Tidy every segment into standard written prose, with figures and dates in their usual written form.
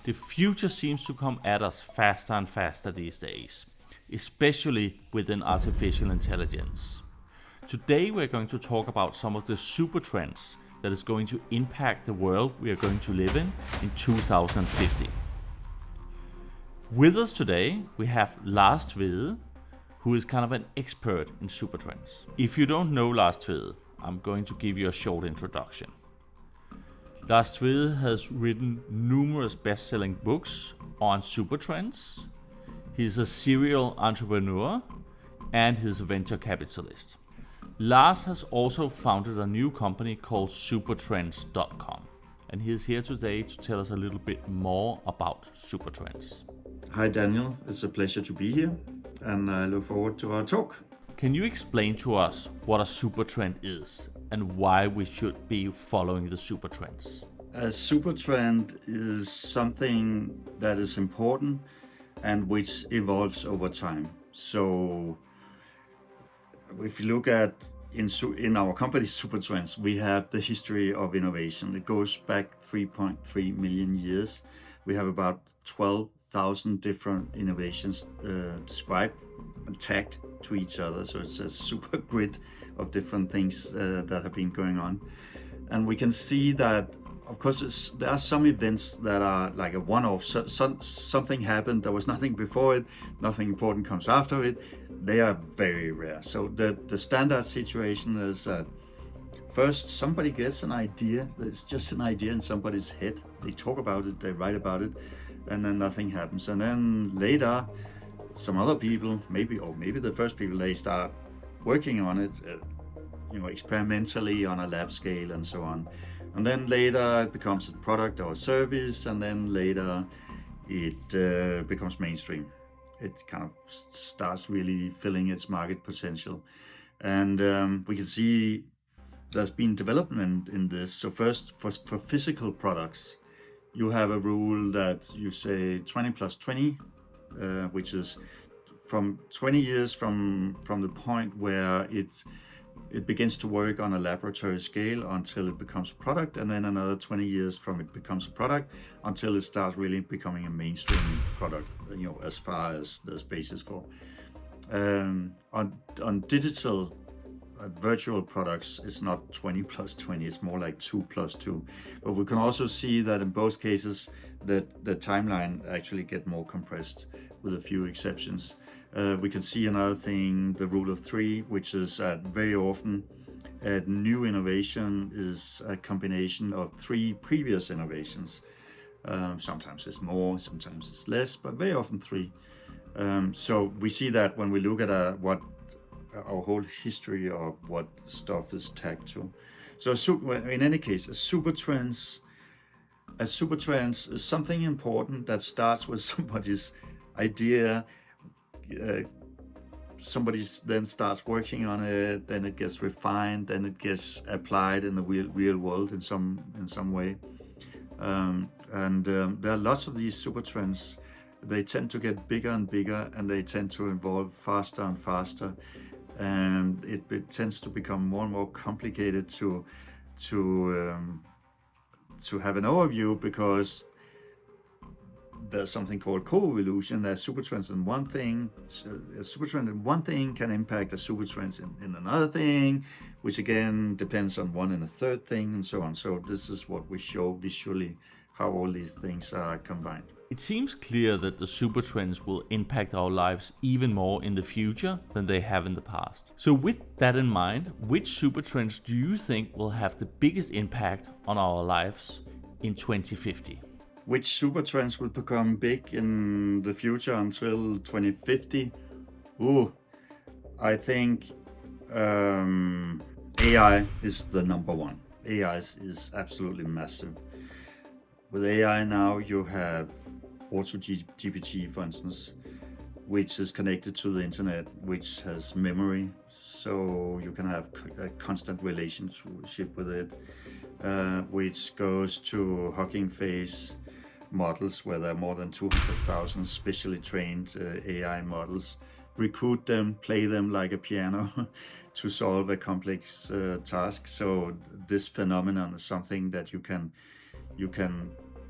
The future seems to come at us faster and faster these days, especially within artificial intelligence. Today we're going to talk about some of the super trends that is going to impact the world we are going to live in 2050. With us today we have Lars Tvede, who is kind of an expert in Supertrends. If you don't know Lars Tvede, I'm going to give you a short introduction. Lars Tvede has written numerous best-selling books on Supertrends. He's a serial entrepreneur and he's a venture capitalist. Lars has also founded a new company called Supertrends.com, and he is here today to tell us a little bit more about Supertrends. Hi Daniel, it's a pleasure to be here and I look forward to our talk. Can you explain to us what a supertrend is and why we should be following the supertrends? A supertrend is something that is important and which evolves over time. So if you look at in our company Supertrends, we have the history of innovation. It goes back 3.3 million years. We have about 12,000 different innovations described and tagged to each other. So it's a super grid of different things that have been going on. And we can see that, of course, there are some events that are like a one-off. Something happened, there was nothing before it, nothing important comes after it. They are very rare. So the standard situation is that first somebody gets an idea. It's just an idea in somebody's head. They talk about it, they write about it, and then nothing happens. And then later, some other people, maybe the first people, they start working on it, experimentally on a lab scale and so on. And then later it becomes a product or a service, and then later it becomes mainstream. It kind of starts really filling its market potential. And we can see there's been development in this. So first, for physical products, you have a rule that you say 20 plus 20, which is from 20 years from the point where it begins to work on a laboratory scale until it becomes a product, and then another 20 years from it becomes a product until it starts really becoming a mainstream product, as far as there's basis for. On digital virtual products, it's not 20 plus 20, it's more like 2 plus 2. But we can also see that in both cases, the timeline actually get more compressed with a few exceptions. We can see another thing, the rule of 3, which is very often a new innovation is a combination of 3 previous innovations. Sometimes it's more, sometimes it's less, but very often 3. So we see that when we look at what our whole history of what stuff is tagged to. So in any case, a supertrends is something important that starts with somebody's idea. Somebody then starts working on it, then it gets refined, then it gets applied in the real world in some way. There are lots of these super trends. They tend to get bigger and bigger, and they tend to evolve faster and faster, and it tends to become more and more complicated to have an overview, because there's something called co-evolution. There's supertrends in one thing. A supertrend in one thing can impact a supertrend in another thing, which again depends on one and a third thing, and so on. So this is what we show visually, how all these things are combined. It seems clear that the supertrends will impact our lives even more in the future than they have in the past. So with that in mind, which supertrends do you think will have the biggest impact on our lives in 2050? Which supertrends will become big in the future until 2050? I think AI is the number one. AI is absolutely massive. With AI now, you have AutoGPT, for instance, which is connected to the internet, which has memory, so you can have a constant relationship with it, which goes to Hugging Face models, where there are more than 200,000 specially trained AI models. Recruit them, play them like a piano to solve a complex task. So this phenomenon is something that you can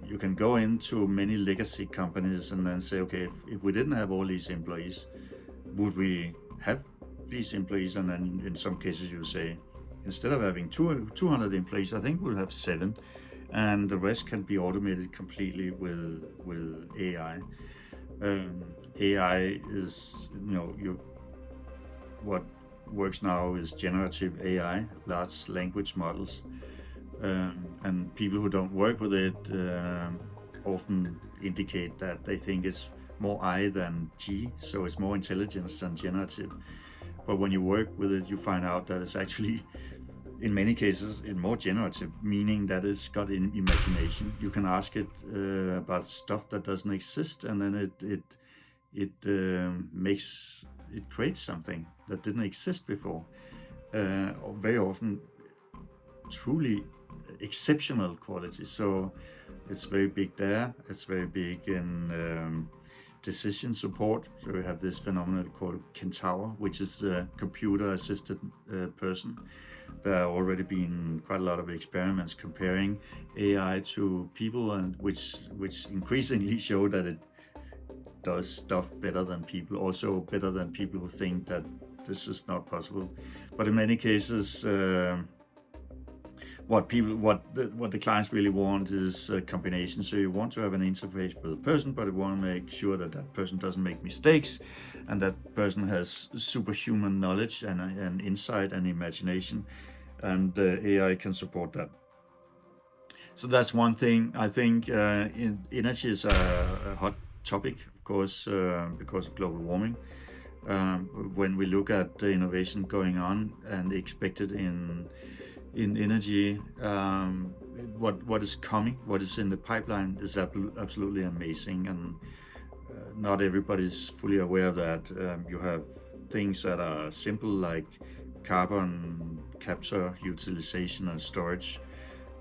you can go into many legacy companies and then say, okay, if we didn't have all these employees, would we have these employees? And then in some cases you say, instead of having 200 employees, I think we'll have 7, and the rest can be automated completely with AI. AI is, what works now is generative AI, large language models, and people who don't work with it often indicate that they think it's more I than G, so it's more intelligence than generative. But when you work with it, you find out that it's actually, in many cases, it's more generative, meaning that it's got an imagination. You can ask it about stuff that doesn't exist, and then it creates something that didn't exist before. Very often, truly exceptional quality. So it's very big there. It's very big in decision support. So we have this phenomenon called Kentaur, which is a computer-assisted person. There have already been quite a lot of experiments comparing AI to people, and which increasingly show that it does stuff better than people, also better than people who think that this is not possible. But in many cases, what the clients really want is a combination. So you want to have an interface for the person, but you want to make sure that that person doesn't make mistakes, and that person has superhuman knowledge and insight and imagination, and AI can support that. So that's one thing. I think energy is a hot topic, of course, because of global warming. When we look at the innovation going on and expected in energy, what is coming, what is in the pipeline is absolutely amazing, and not everybody's fully aware of that. You have things that are simple like carbon capture, utilization and storage,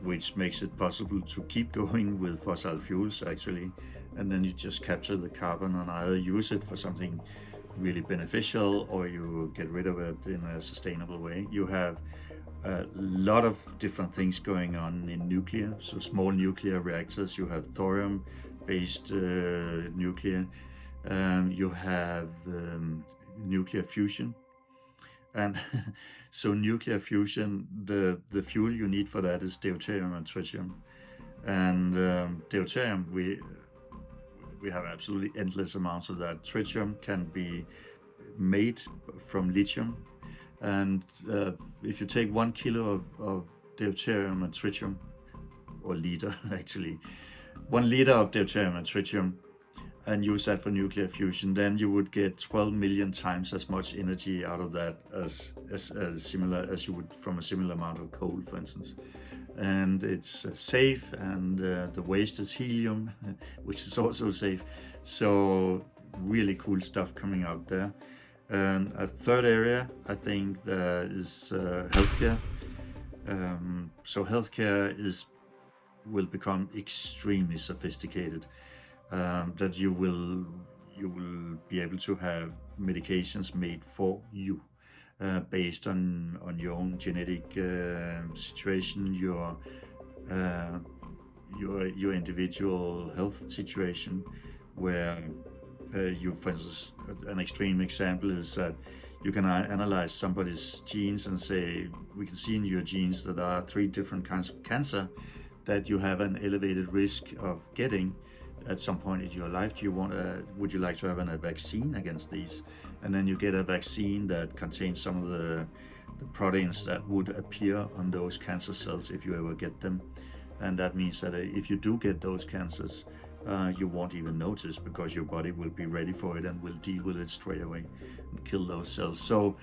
which makes it possible to keep going with fossil fuels actually, and then you just capture the carbon and either use it for something really beneficial or you get rid of it in a sustainable way. You have a lot of different things going on in nuclear, so small nuclear reactors. You have thorium-based nuclear. You have nuclear fusion, and so nuclear fusion, the fuel you need for that is deuterium and tritium. And deuterium, we have absolutely endless amounts of that. Tritium can be made from lithium. And if you take 1 kilo of deuterium and tritium, or liter actually, 1 liter of deuterium and tritium, and use that for nuclear fusion, then you would get 12 million times as much energy out of that as similar as you would from a similar amount of coal, for instance. And it's safe, and the waste is helium, which is also safe. So really cool stuff coming out there. And a third area, I think, is healthcare. So healthcare will become extremely sophisticated. That you will be able to have medications made for you, based on your own genetic situation, your individual health situation, where you, for instance, an extreme example is that you can analyze somebody's genes and say, we can see in your genes that there are 3 different kinds of cancer that you have an elevated risk of getting at some point in your life. Would you like to have a vaccine against these? And then you get a vaccine that contains some of the proteins that would appear on those cancer cells if you ever get them. And that means that if you do get those cancers, you won't even notice, because your body will be ready for it and will deal with it straight away and kill those cells. So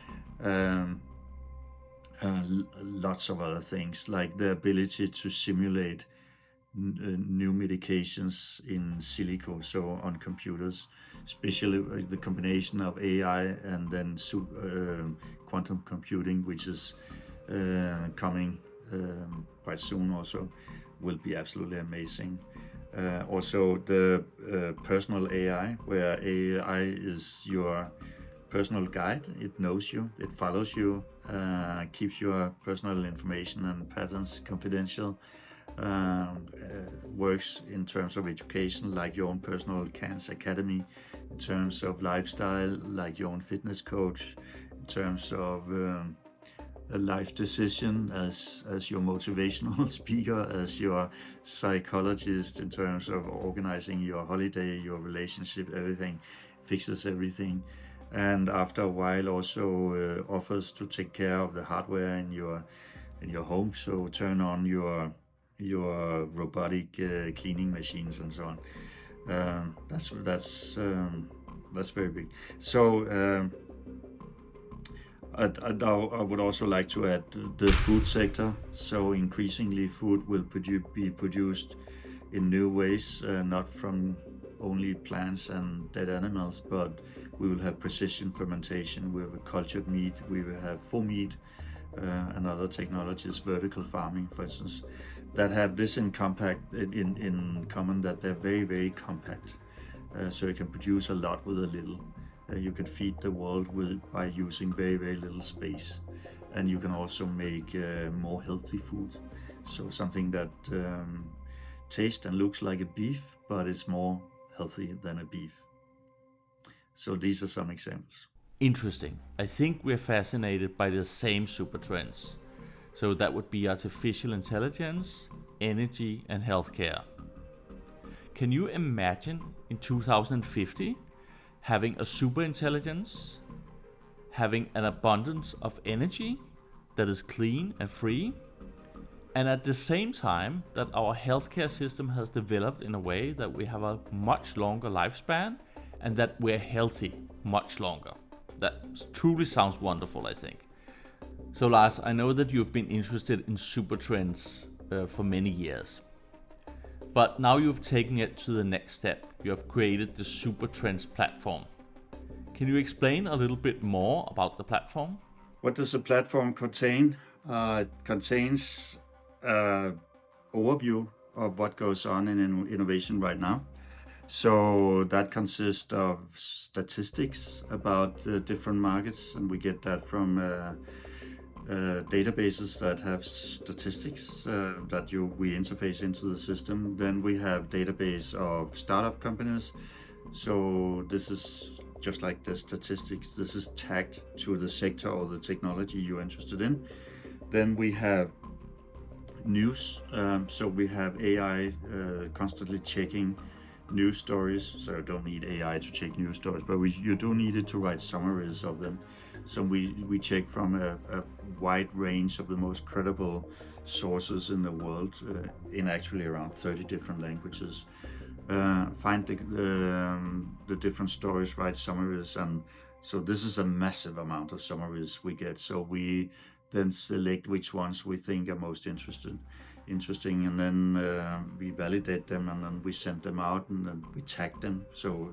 lots of other things, like the ability to simulate new medications in silico, so on computers, especially the combination of AI and then quantum computing, which is coming quite soon also, will be absolutely amazing. Also the personal AI, where AI is your personal guide. It knows you, it follows you, keeps your personal information and patterns confidential, works in terms of education, like your own personal cancer academy, in terms of lifestyle, like your own fitness coach, in terms of a life decision as your motivational speaker, as your psychologist, in terms of organizing your holiday, your relationship, everything, fixes everything. And after a while also offers to take care of the hardware in your home, so turn on your robotic cleaning machines and so on. That's very big. So I would also like to add the food sector. So increasingly food will be produced in new ways, not from only plants and dead animals, but we will have precision fermentation, we will have cultured meat, we will have full meat, and other technologies, vertical farming, for instance, that have this in common, that they're very, very compact. So you can produce a lot with a little. You can feed the world by using very, very little space. And you can also make more healthy food. So something that tastes and looks like a beef, but it's more healthy than a beef. So these are some examples. Interesting. I think we're fascinated by the same super trends. So that would be artificial intelligence, energy, and healthcare. Can you imagine in 2050 having a super intelligence, having an abundance of energy that is clean and free, and at the same time that our healthcare system has developed in a way that we have a much longer lifespan and that we're healthy much longer? That truly sounds wonderful, I think. So Lars, I know that you've been interested in super trends for many years. But now you've taken it to the next step. You have created the Supertrends platform. Can you explain a little bit more about the platform? What does the platform contain? It contains an overview of what goes on in innovation right now. So that consists of statistics about different markets, and we get that from databases that have statistics that we interface into the system. Then we have database of startup companies. So this is just like the statistics. This is tagged to the sector or the technology you're interested in. Then we have news. So we have AI constantly checking news stories. So you don't need AI to check news stories, but you do need it to write summaries of them. So we check from a wide range of the most credible sources in the world, in actually around 30 different languages. Find the different stories, write summaries, and so this is a massive amount of summaries we get. So we then select which ones we think are most interesting, and then we validate them, and then we send them out, and then we tag them. So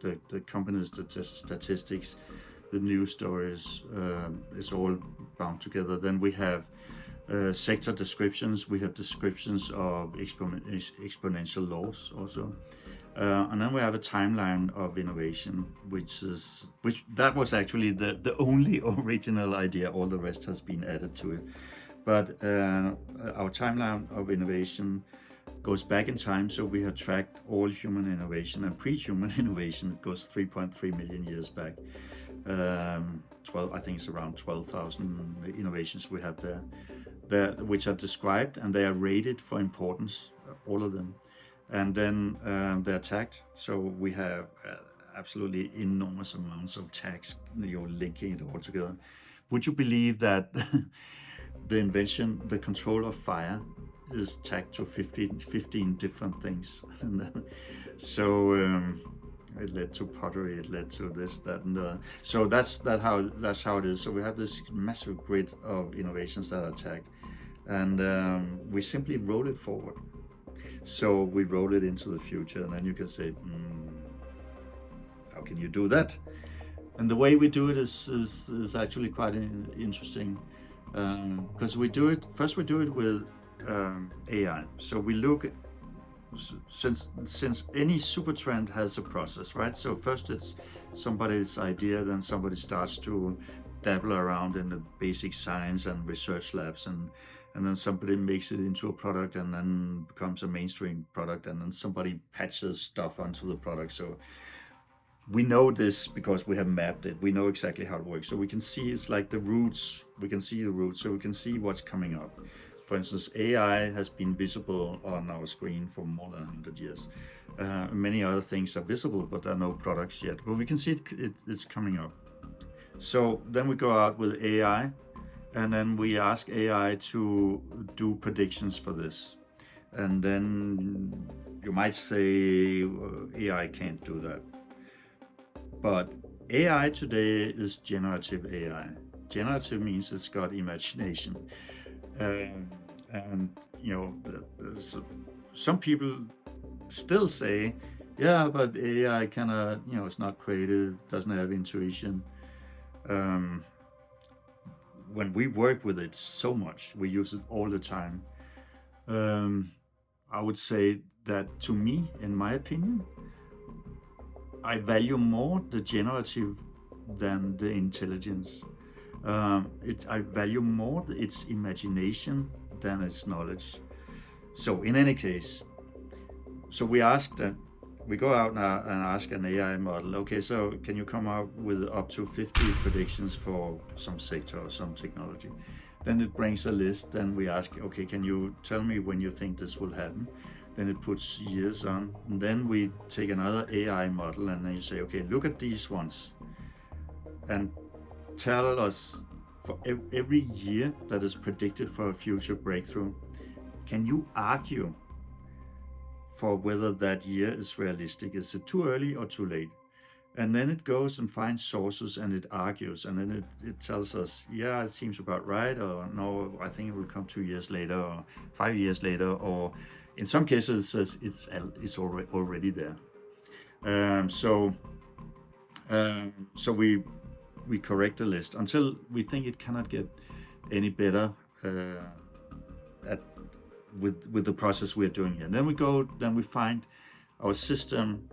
the company's statistics, the news stories, is all bound together. Then we have sector descriptions. We have descriptions of exponential laws also, and then we have a timeline of innovation, which that was actually the only original idea. All the rest has been added to it. But our timeline of innovation goes back in time, so we have tracked all human innovation and pre-human innovation. It goes 3.3 million years back. I think it's around 12,000 innovations we have there, which are described, and they are rated for importance, all of them. And then they're tagged, so we have absolutely enormous amounts of tags, linking it all together. Would you believe that the invention, the control of fire, is tagged to 15 different things? So it led to pottery, it led to this, that, and the. So that's how it is. So we have this massive grid of innovations that are tagged, and we simply roll it forward. So we roll it into the future, and then you can say, how can you do that? And the way we do it is actually quite interesting, because we do it with AI. So we look, since any super trend has a process, right? So first it's somebody's idea, then somebody starts to dabble around in the basic science and research labs, and and then somebody makes it into a product and then becomes a mainstream product, and then somebody patches stuff onto the product. So we know this because we have mapped it. We know exactly how it works. So we can see it's like the roots. We can see the roots, so we can see what's coming up. For instance, AI has been visible on our screen for more than 100 years. Many other things are visible, but there are no products yet. But we can see it's coming up. So then we go out with AI, and then we ask AI to do predictions for this. And then you might say AI can't do that. But AI today is generative AI. Generative means it's got imagination. And you know, some people still say, yeah, but AI cannot, you know, it's not creative, doesn't have intuition. When we work with it so much, we use it all the time. I would say that to me, in my opinion, I value more the generative than the intelligence. I value more its imagination than its knowledge. So in any case, so we go out now and ask an AI model, okay, so can you come up with up to 50 predictions for some sector or some technology? Then it brings a list, then we ask, okay, can you tell me when you think this will happen? Then it puts years on, and then we take another AI model, and then you say, okay, look at these ones, and tell us for every year that is predicted for a future breakthrough, can you argue for whether that year is realistic? Is it too early or too late? And then it goes and finds sources and it argues, and then it tells us, yeah, it seems about right, or no, I think it will come 2 years later or 5 years later, or in some cases it says it's already there. So we correct the list until we think it cannot get any better with the process we're doing here. Then we find our system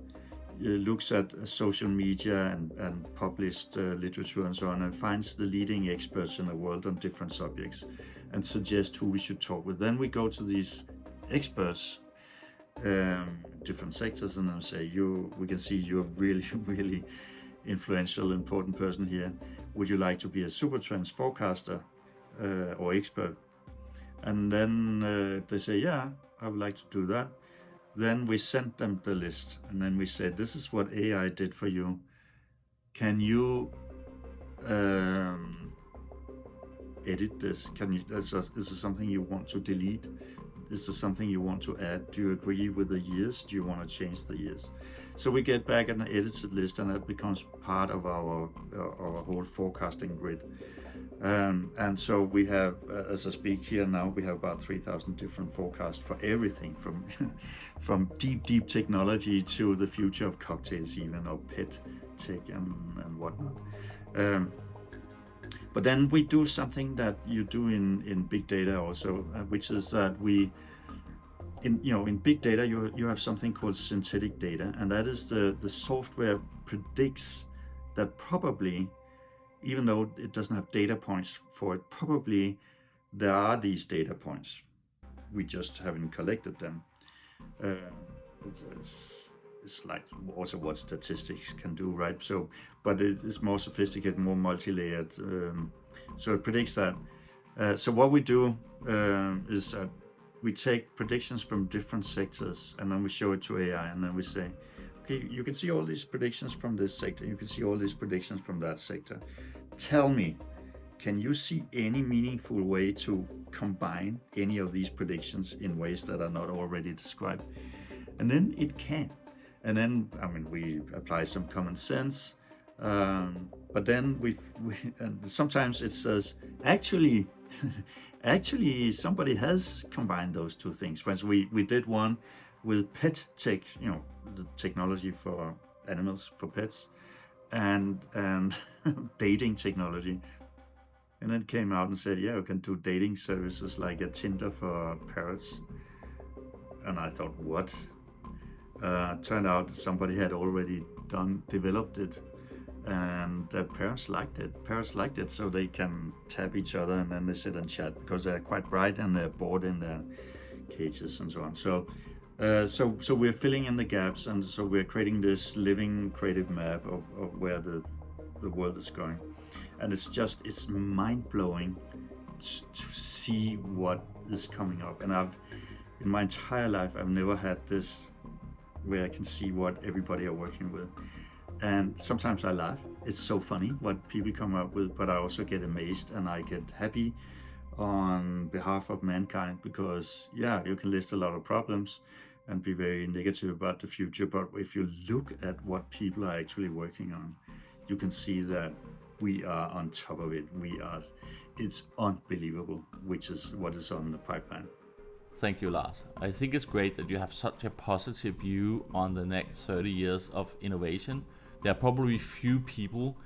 looks at social media and published literature and so on, and finds the leading experts in the world on different subjects and suggests who we should talk with. Then we go to these experts, different sectors, and then say, we can see you're really, really influential, important person here. Would you like to be a Supertrends forecaster or expert? And then they say, yeah, I would like to do that. Then we send them the list, and then we say, this is what AI did for you. Can you edit this? Is there something you want to delete? Is there something you want to add? Do you agree with the years? Do you want to change the years? So we get back an edited list, and that becomes part of our whole forecasting grid. And so we have, as I speak here now, we have about 3,000 different forecasts for everything from deep technology to the future of cocktails even, or pet tech and whatnot. But then we do something that you do in big data also, which is that in big data you have something called synthetic data, and that is the software predicts that probably, even though it doesn't have data points for it, probably there are these data points. We just haven't collected them. It's like also what statistics can do, right? So, but it is more sophisticated, more multi-layered. So it predicts that. So what we do is that we take predictions from different sectors, and then we show it to AI, and then we say, okay, you can see all these predictions from this sector, you can see all these predictions from that sector. Tell me, can you see any meaningful way to combine any of these predictions in ways that are not already described? And then it can. And then, we apply some common sense, but then and sometimes it says, actually, somebody has combined those two things. For instance, we did one with pet tech, the technology for animals, for pets, and dating technology. And then came out and said, yeah, we can do dating services like a Tinder for parrots. And I thought, what? Turned out somebody had already developed it. and the parents liked it. Parents liked it, so they can tap each other and then they sit and chat because they're quite bright and they're bored in their cages and so on. So we're filling in the gaps, and so we're creating this living creative map of where the world is going, and it's mind-blowing to see what is coming up. And in my entire life I've never had this where I can see what everybody are working with, and sometimes I laugh. It's so funny what people come up with, but I also get amazed and I get happy on behalf of mankind, because you can list a lot of problems and be very negative about the future, but if you look at what people are actually working on, you can see that we are on top of it. It's unbelievable, which is what is on the pipeline. Thank you, Lars. I think it's great that you have such a positive view on the next 30 years of innovation. There are probably few people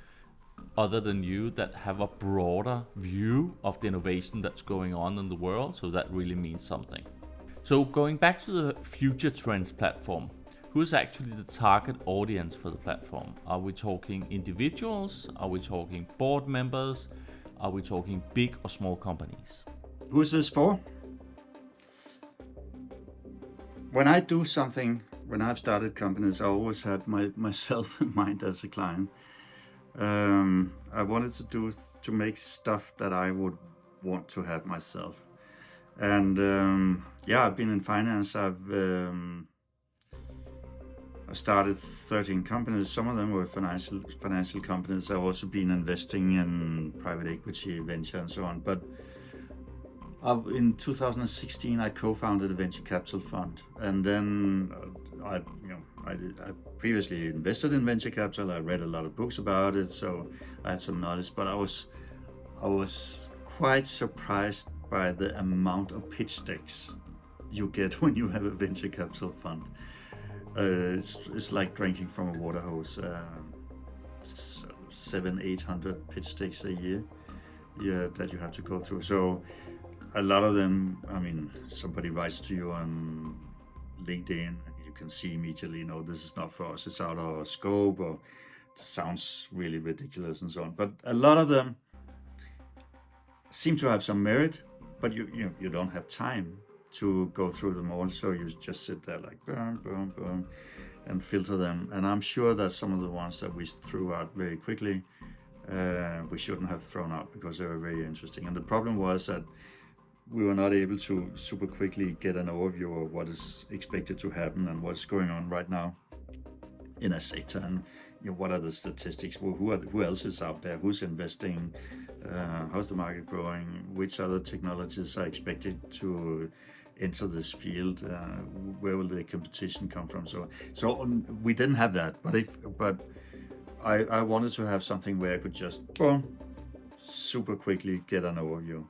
other than you that have a broader view of the innovation that's going on in the world, so that really means something. So going back to the Future Trends platform, who is actually the target audience for the platform? Are we talking individuals? Are we talking board members? Are we talking big or small companies? Who is this for? When I do something, when I've started companies, I always had myself in mind as a client. I wanted to make stuff that I would want to have myself. And I've been in finance. I started 13 companies. Some of them were financial companies. I've also been investing in private equity, venture, and so on. But in 2016, I co-founded a venture capital fund, and then I previously invested in venture capital. I read a lot of books about it, so I had some knowledge. But I was quite surprised by the amount of pitch decks you get when you have a venture capital fund. It's like drinking from a water hose. 700-800 pitch decks a year, that you have to go through. So a lot of them, somebody writes to you on LinkedIn, and you can see immediately, this is not for us, it's out of our scope, or it sounds really ridiculous and so on. But a lot of them seem to have some merit, but you don't have time to go through them all, so you just sit there like boom, boom, boom, and filter them. And I'm sure that some of the ones that we threw out very quickly, we shouldn't have thrown out because they were very interesting. And the problem was that we were not able to super quickly get an overview of what is expected to happen and what's going on right now in a sector, and what are the statistics, who else is out there, who's investing, how's the market growing, which other technologies are expected to enter this field, where will the competition come from. So we didn't have that, but I wanted to have something where I could just boom, super quickly get an overview.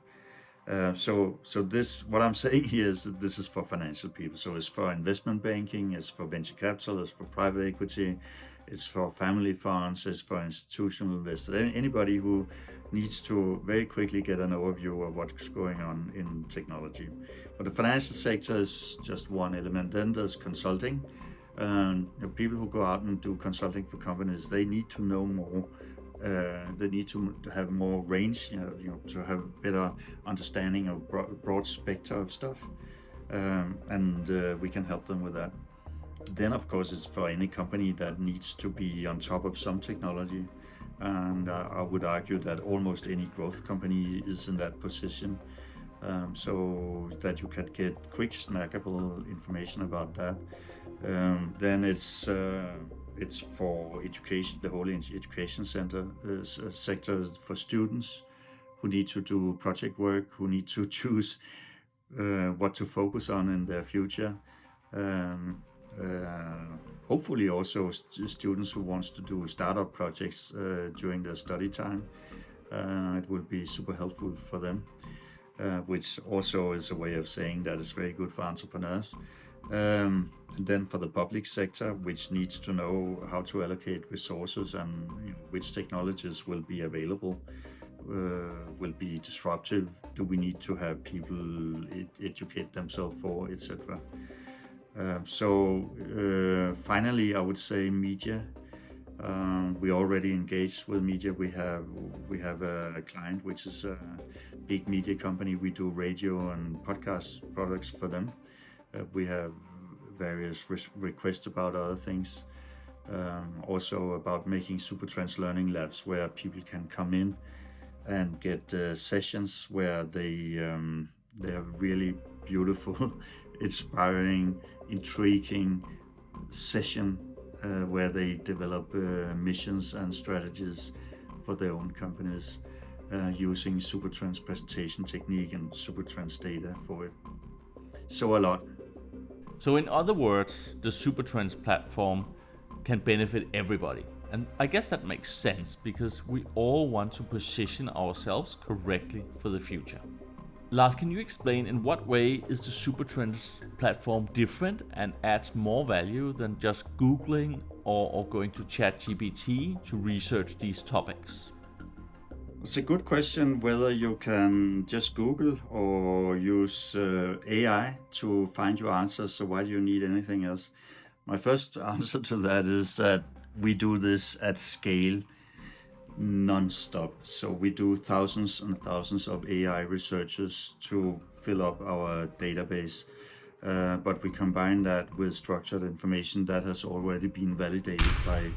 So this, what I'm saying here is that this is for financial people. So it's for investment banking, it's for venture capital, it's for private equity, it's for family funds, it's for institutional investors, anybody who needs to very quickly get an overview of what's going on in technology. But the financial sector is just one element. Then there's consulting. People who go out and do consulting for companies, they need to know more. They need to have more range, to have better understanding of broad spectrum of stuff, and we can help them with that. Then, of course, it's for any company that needs to be on top of some technology, and I would argue that almost any growth company is in that position, so that you can get quick, snackable information about that. Then it's for education, the whole education sector for students who need to do project work, who need to choose what to focus on in their future. Hopefully also students who wants to do startup projects during their study time. It will be super helpful for them, which also is a way of saying that it's very good for entrepreneurs. And then for the public sector, which needs to know how to allocate resources and which technologies will be available, will be disruptive, do we need to have people educate themselves for, etc. Finally, I would say media. We already engaged with media. We have a client which is a big media company. We do radio and podcast products for them. We have various requests about other things. Also about making Supertrends learning labs where people can come in and get sessions where they have really beautiful, inspiring, intriguing session where they develop missions and strategies for their own companies using Supertrends presentation technique and Supertrends data for it. So a lot. So in other words, the Supertrends platform can benefit everybody. And I guess that makes sense because we all want to position ourselves correctly for the future. Lars, can you explain in what way is the Supertrends platform different and adds more value than just Googling or going to ChatGPT to research these topics? It's a good question whether you can just Google or use AI to find your answers. So why do you need anything else? My first answer to that is that we do this at scale non-stop. So we do thousands and thousands of AI researchers to fill up our database. But we combine that with structured information that has already been validated by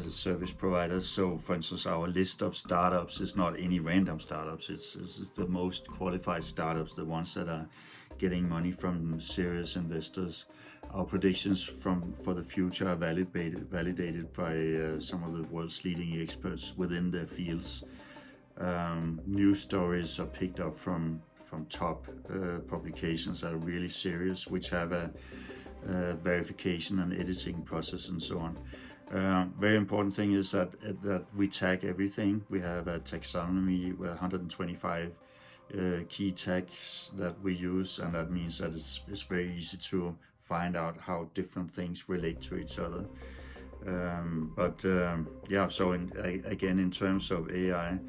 service providers. So for instance, our list of startups is not any random startups. It's the most qualified startups, the ones that are getting money from serious investors. Our predictions for the future are validated by some of the world's leading experts within their fields. News stories are picked up from top publications that are really serious, which have a verification and editing process and so on. Very important thing is that we tag everything. We have a taxonomy with 125 key tags that we use, and that means that it's very easy to find out how different things relate to each other. So again, in terms of AI,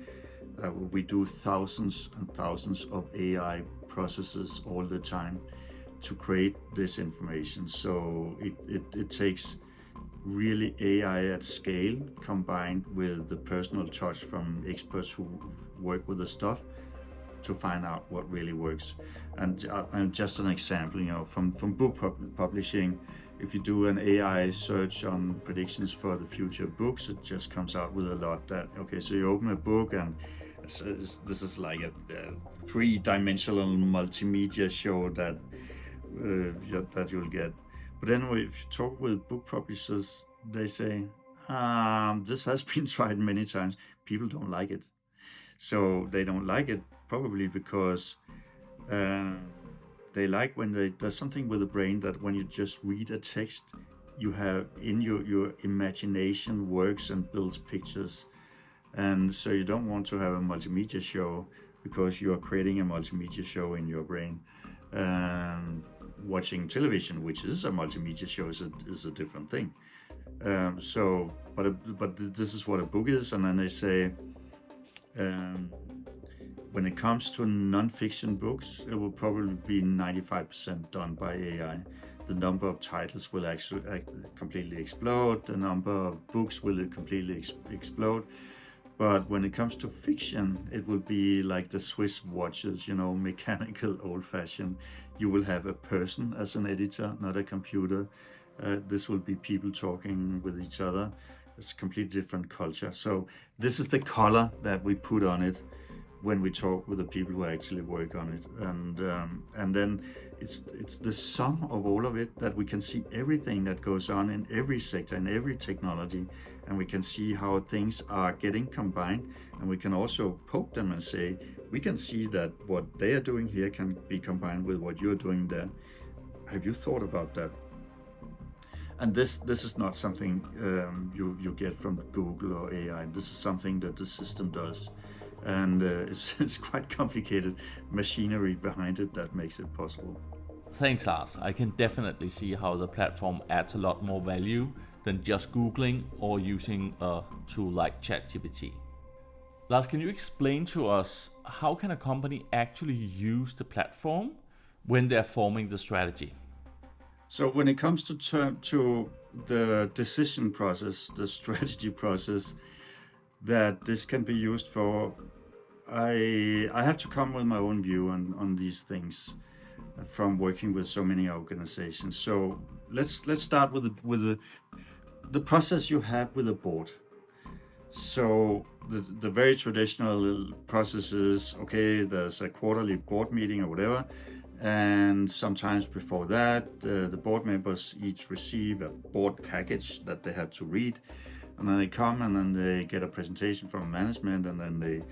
we do thousands and thousands of AI processes all the time to create this information. So it takes really AI at scale combined with the personal touch from experts who work with the stuff to find out what really works. And just an example, from book publishing, if you do an AI search on predictions for the future books, it just comes out with a lot that, okay, so you open a book and this is like a three-dimensional multimedia show that you'll get. But then if you talk with book publishers, they say, this has been tried many times. People don't like it. So they don't like it probably because they like when there's something with the brain that when you just read a text, you have in your imagination works and builds pictures. And so you don't want to have a multimedia show because you are creating a multimedia show in your brain. Watching television, which is a multimedia show, is a different thing. But this is what a book is. And then they say, when it comes to non-fiction books, it will probably be 95% done by AI. The number of titles will actually completely explode. The number of books will completely explode. But when it comes to fiction, it will be like the Swiss watches, mechanical, old-fashioned. You will have a person as an editor, not a computer. This will be people talking with each other. It's a completely different culture. So this is the color that we put on it when we talk with the people who actually work on it. And then it's the sum of all of it that we can see everything that goes on in every sector, in every technology, and we can see how things are getting combined, and we can also poke them and say, we can see that what they are doing here can be combined with what you're doing there. Have you thought about that? And this is not something you get from Google or AI. This is something that the system does. And it's quite complicated machinery behind it that makes it possible. Thanks, Lars. I can definitely see how the platform adds a lot more value than just Googling or using a tool like ChatGPT. Lars, can you explain to us how can a company actually use the platform when they're forming the strategy? So when it comes to the decision process, the strategy process that this can be used for, I have to come with my own view on these things from working with so many organizations. So let's start with the process you have with a board. So the very traditional process is, okay, there's a quarterly board meeting or whatever, and sometimes before that, the board members each receive a board package that they have to read, and then they come and then they get a presentation from management, and then they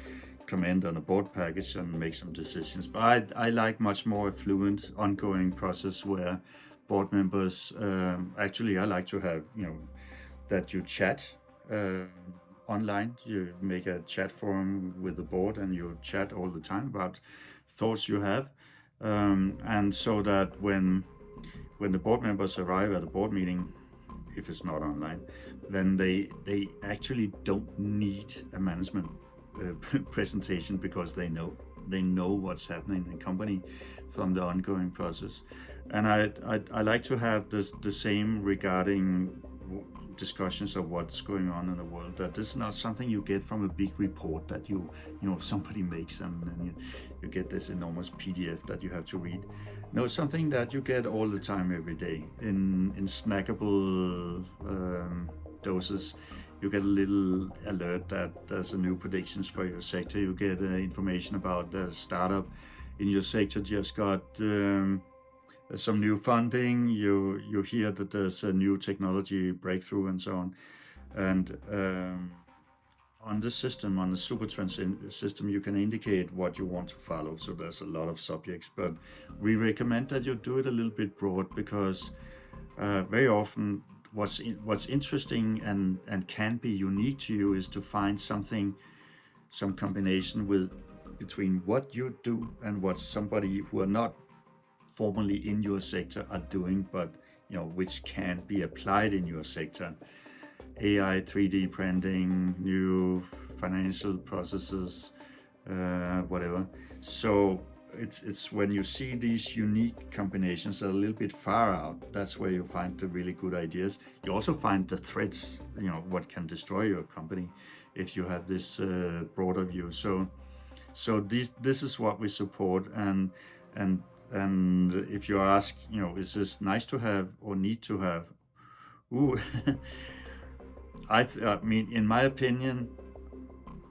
comment on the board package and make some decisions. But I like much more a fluent, ongoing process where board members, actually I like to have, that you chat online. You make a chat forum with the board and you chat all the time about thoughts you have. And so that when the board members arrive at a board meeting, if it's not online, then they actually don't need a management presentation, because they know what's happening in the company from the ongoing process. And I like to have the same regarding discussions of what's going on in the world, that this is not something you get from a big report that somebody makes, and then you get this enormous PDF that you have to read. No, it's something that you get all the time, every day, in snackable doses. You get a little alert that there's a new predictions for your sector. You get information about the startup in your sector just got some new funding. You hear that there's a new technology breakthrough and so on. And on the system, on the Supertrends system, you can indicate what you want to follow. So there's a lot of subjects, but we recommend that you do it a little bit broad, because very often what's interesting and can be unique to you is to find some combination between what you do and what somebody who are not formally in your sector are doing, but which can be applied in your sector. AI, 3D printing, new financial processes, whatever. So it's when you see these unique combinations that are a little bit far out, that's where you find the really good ideas. You also find the threats, what can destroy your company if you have this broader view. So this is what we support, and if you ask, is this nice to have or need to have? Ooh, I mean, in my opinion,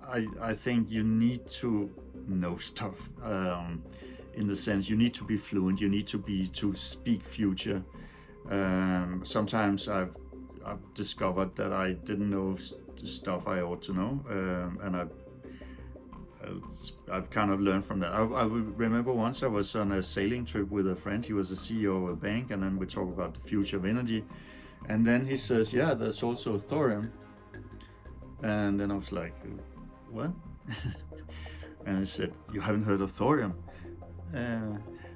I think you need to know stuff. In the sense, you need to be fluent. You need to speak future. Sometimes I've discovered that I didn't know stuff I ought to know, and I've kind of learned from that. I remember once I was on a sailing trip with a friend. He was the CEO of a bank, and then we talked about the future of energy. And then he says, yeah, there's also thorium. And then I was like, what? And I said, you haven't heard of thorium?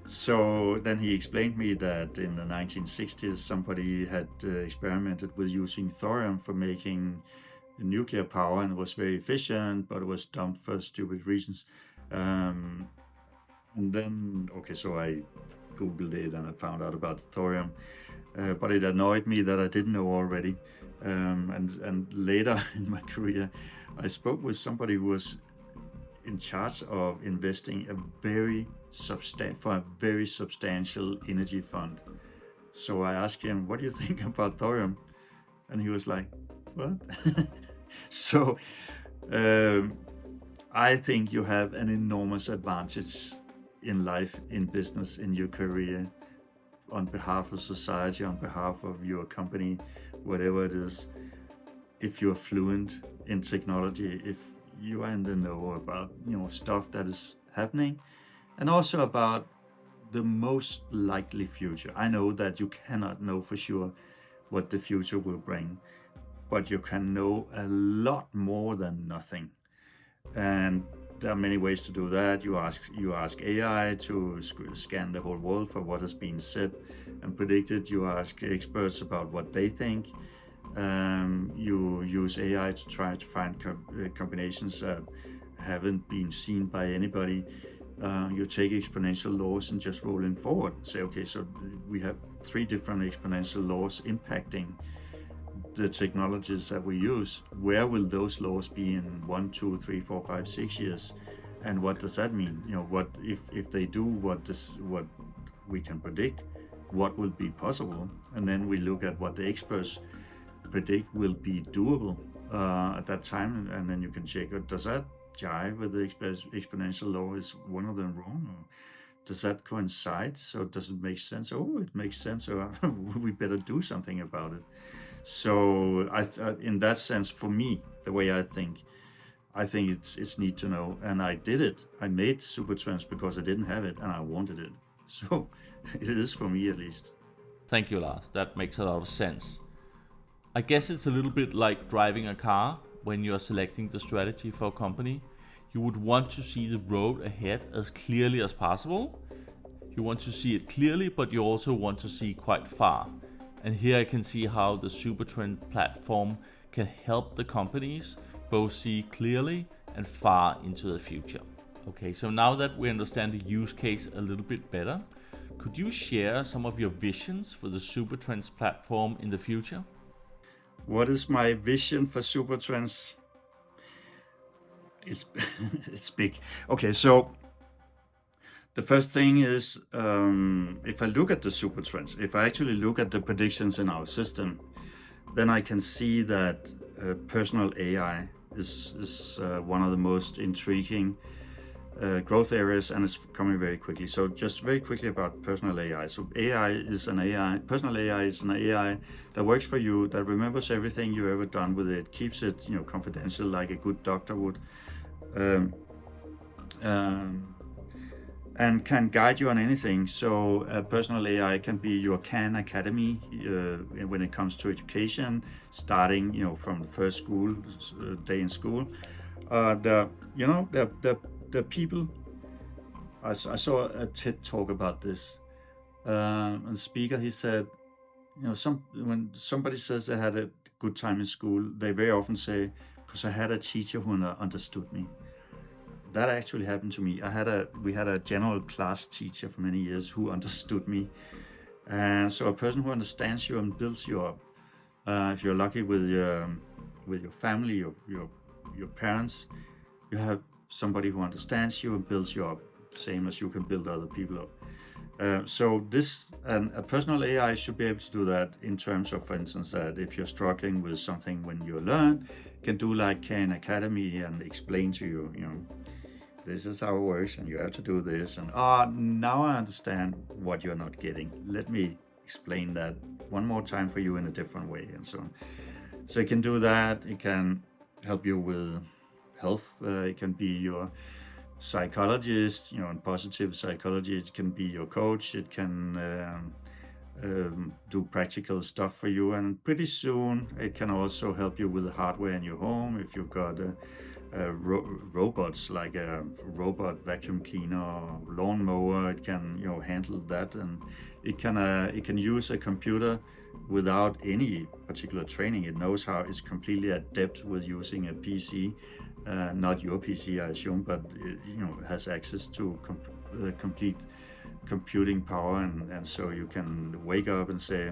So then he explained me that in the 1960s, somebody had experimented with using thorium for making nuclear power, and it was very efficient, but it was dumped for stupid reasons. And then, so I Googled it and I found out about thorium. But it annoyed me that I didn't know already. And later in my career, I spoke with somebody who was in charge of investing for a very substantial energy fund. So I asked him, what do you think about thorium? And he was like, what? So I think you have an enormous advantage in life, in business, in your career, on behalf of society, on behalf of your company, whatever it is, if you're fluent in technology, if you are in the know about stuff that is happening, and also about the most likely future. I know that you cannot know for sure what the future will bring, but you can know a lot more than nothing. And there are many ways to do that. You ask AI to scan the whole world for what has been said and predicted. You ask experts about what they think. You use AI to try to find combinations that haven't been seen by anybody. You take exponential laws and just roll in forward and say, okay, so we have 3 different exponential laws impacting the technologies that we use, where will those laws be in 1, 2, 3, 4, 5, 6 years? And what does that mean? What if they do what we can predict, what will be possible? And then we look at what the experts predict will be doable at that time, and then you can check, does that jive with the exponential law? Is one of them wrong? Or does that coincide? So does it make sense? Oh, it makes sense. So we better do something about it. So in that sense, for me, the way I think it's neat to know. And I did it. I made Supertrends because I didn't have it and I wanted it. So it is for me at least. Thank you, Lars. That makes a lot of sense. I guess it's a little bit like driving a car. When you are selecting the strategy for a company, you would want to see the road ahead as clearly as possible. You want to see it clearly, but you also want to see quite far. And here I can see how the Supertrend platform can help the companies both see clearly and far into the future. Okay, so now that we understand the use case a little bit better, could you share some of your visions for the Supertrends platform in the future? What is my vision for Supertrends? It's big. Okay, so the first thing is, if I look at the Supertrends, if I actually look at the predictions in our system, then I can see that personal AI is one of the most intriguing growth areas, and it's coming very quickly. So just very quickly about personal AI. So personal AI is an AI that works for you, that remembers everything you've ever done with it, keeps it confidential like a good doctor would, and can guide you on anything. So personal AI can be your Khan Academy when it comes to education, starting from the first school day in school. The people, I saw a TED talk about this, and the speaker, he said, when somebody says they had a good time in school, they very often say, because I had a teacher who understood me. That actually happened to me. We had a general class teacher for many years who understood me. And so a person who understands you and builds you up, if you're lucky with your family, your parents, you have somebody who understands you and builds you up, same as you can build other people up. So a personal AI should be able to do that in terms of, for instance, that if you're struggling with something when you learn, can do like Khan Academy and explain to you, this is how it works and you have to do this. And now I understand what you're not getting. Let me explain that one more time for you in a different way, and so on. So it can do that. It can help you with health. It can be your psychologist, and positive psychology. It can be your coach. It can do practical stuff for you, and pretty soon it can also help you with the hardware in your home. If you've got robots like a robot vacuum cleaner or lawnmower, it can handle that, and it can use a computer without any particular training. It knows how. It's completely adept with using a PC. Not your PC, I assume, but it has access to complete computing power, and so you can wake up and say,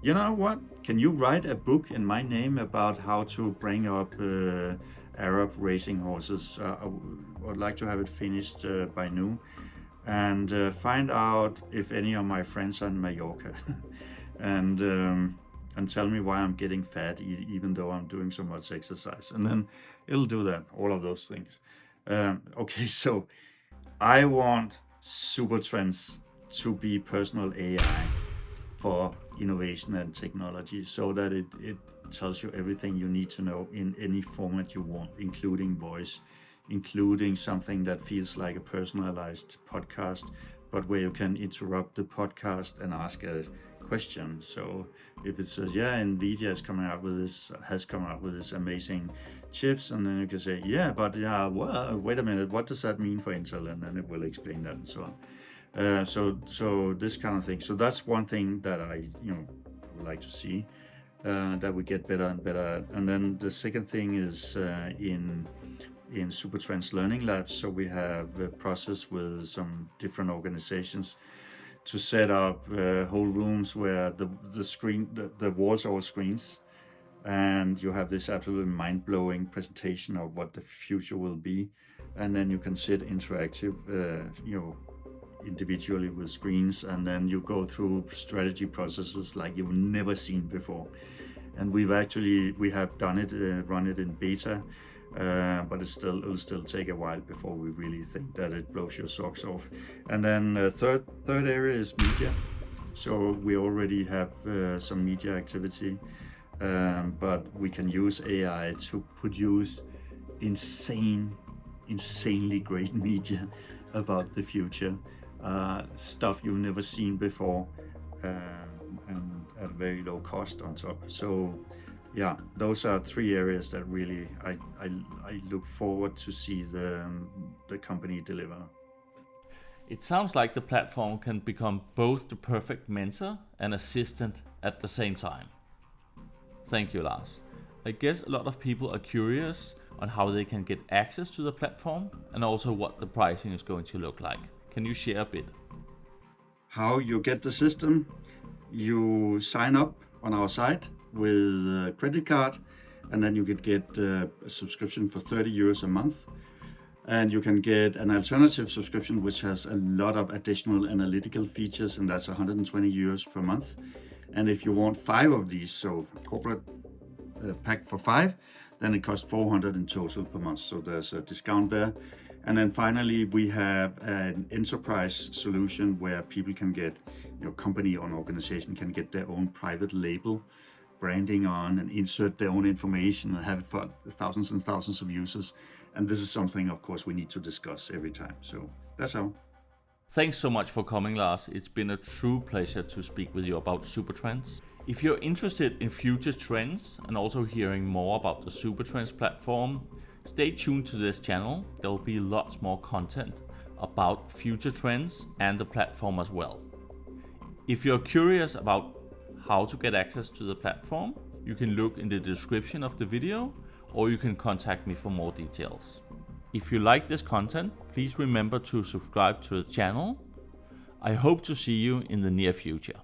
you know what, can you write a book in my name about how to bring up Arab racing horses? I would like to have it finished by noon, and find out if any of my friends are in Mallorca and tell me why I'm getting fat even though I'm doing so much exercise. And then it'll do that, all of those things. Okay, so I want Supertrends to be personal AI for innovation and technology, so that it tells you everything you need to know in any format you want, including voice, including something that feels like a personalized podcast, but where you can interrupt the podcast and ask a question. So if it says, Nvidia has come out with this amazing chips, and then you can say, well, wait a minute, what does that mean for Intel? And then it will explain that and so on. So this kind of thing. So that's one thing that I would like to see, that we get better and better at. And then the second thing is in Supertrends Learning Labs. So we have a process with some different organizations to set up whole rooms where the walls are all screens, and you have this absolutely mind-blowing presentation of what the future will be, and then you can sit interactive, individually with screens, and then you go through strategy processes like you've never seen before. And we have done it, run it in beta, but it'll still take a while before we really think that it blows your socks off. And then third area is media. So we already have some media activity, but we can use AI to produce insanely great media about the future, stuff you've never seen before, and at very low cost on top. So yeah, those are 3 areas that really I look forward to see the company deliver. It sounds like the platform can become both the perfect mentor and assistant at the same time. Thank you, Lars. I guess a lot of people are curious on how they can get access to the platform and also what the pricing is going to look like. Can you share a bit? How you get the system? You sign up on our site with a credit card, and then you could get a subscription for 30 euros a month. And you can get an alternative subscription which has a lot of additional analytical features, and that's 120 euros per month. And if you want 5 of these, so corporate pack for 5, then it costs 400 in total per month. So there's a discount there. And then finally, we have an enterprise solution where people can get, company or an organization can get their own private label branding on and insert their own information and have it for thousands and thousands of users. And this is something, of course, we need to discuss every time. So that's how. Thanks so much for coming, Lars. It's been a true pleasure to speak with you about Supertrends. If you're interested in future trends and also hearing more about the Supertrends platform, stay tuned to this channel. There will be lots more content about future trends and the platform as well. If you're curious about how to get access to the platform, you can look in the description of the video, or you can contact me for more details. If you like this content, please remember to subscribe to the channel. I hope to see you in the near future.